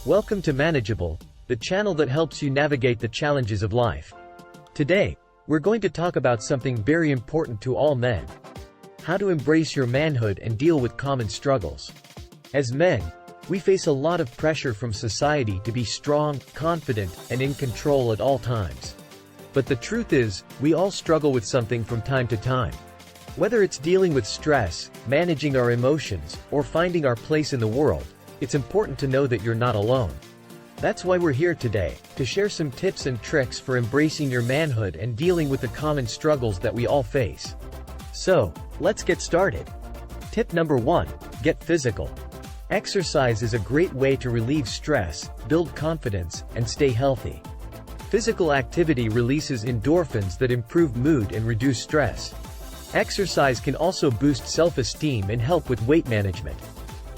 Welcome to Manageable, the channel that helps you navigate the challenges of life. Today, we're going to talk about something very important to all men. How to embrace your manhood and deal with common struggles. As men, we face a lot of pressure from society to be strong, confident, and in control at all times. But the truth is, we all struggle with something from time to time. Whether it's dealing with stress, managing our emotions, or finding our place in the world, it's important to know that you're not alone. That's why we're here today, to share some tips and tricks for embracing your manhood and dealing with the common struggles that we all face. So, let's get started. Tip number 1, get physical. Exercise is a great way to relieve stress, build confidence, and stay healthy. Physical activity releases endorphins that improve mood and reduce stress. Exercise can also boost self-esteem and help with weight management.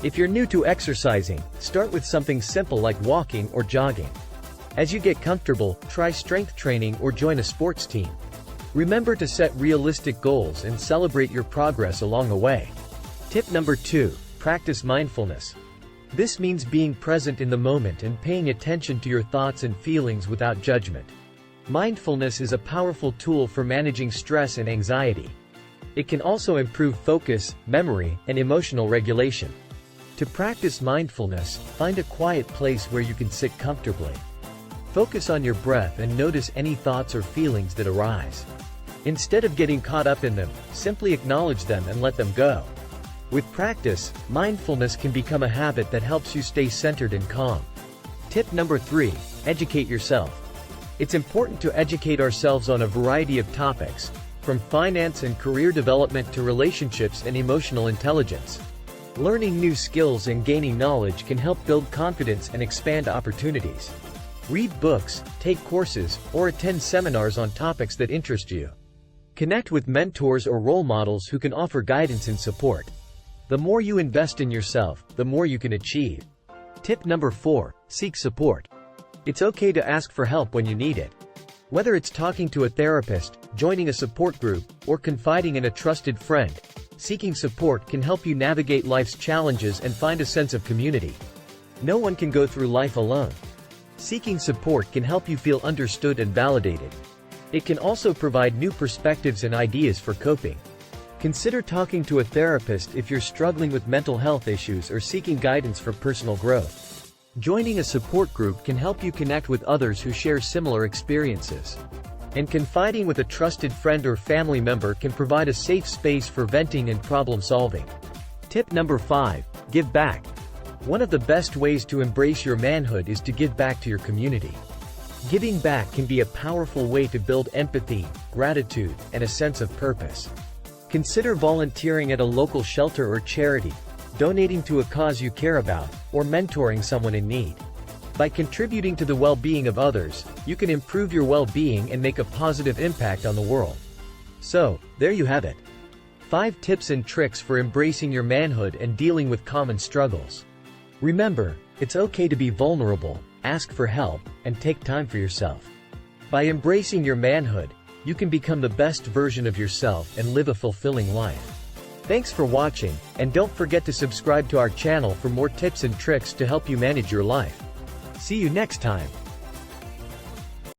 If you're new to exercising, start with something simple like walking or jogging. As you get comfortable, try strength training or join a sports team. Remember to set realistic goals and celebrate your progress along the way. Tip number 2, practice mindfulness. This means being present in the moment and paying attention to your thoughts and feelings without judgment. Mindfulness is a powerful tool for managing stress and anxiety. It can also improve focus, memory, and emotional regulation. To practice mindfulness, find a quiet place where you can sit comfortably. Focus on your breath and notice any thoughts or feelings that arise. Instead of getting caught up in them, simply acknowledge them and let them go. With practice, mindfulness can become a habit that helps you stay centered and calm. Tip number 3, educate yourself. It's important to educate ourselves on a variety of topics, from finance and career development to relationships and emotional intelligence. Learning new skills and gaining knowledge can help build confidence and expand opportunities. Read books, take courses, or attend seminars on topics that interest you. Connect with mentors or role models who can offer guidance and support. The more you invest in yourself, the more you can achieve. Tip number 4, seek support. It's okay to ask for help when you need it. Whether it's talking to a therapist, joining a support group, or confiding in a trusted friend, seeking support can help you navigate life's challenges and find a sense of community. No one can go through life alone. Seeking support can help you feel understood and validated. It can also provide new perspectives and ideas for coping. Consider talking to a therapist if you're struggling with mental health issues or seeking guidance for personal growth. Joining a support group can help you connect with others who share similar experiences. And confiding with a trusted friend or family member can provide a safe space for venting and problem solving. Tip number 5, give back. One of the best ways to embrace your manhood is to give back to your community. Giving back can be a powerful way to build empathy, gratitude, and a sense of purpose. Consider volunteering at a local shelter or charity, donating to a cause you care about, or mentoring someone in need. By contributing to the well-being of others, you can improve your well-being and make a positive impact on the world. So, there you have it. 5 tips and tricks for embracing your manhood and dealing with common struggles. Remember, it's okay to be vulnerable, ask for help, and take time for yourself. By embracing your manhood, you can become the best version of yourself and live a fulfilling life. Thanks for watching, and don't forget to subscribe to our channel for more tips and tricks to help you manage your life. See you next time.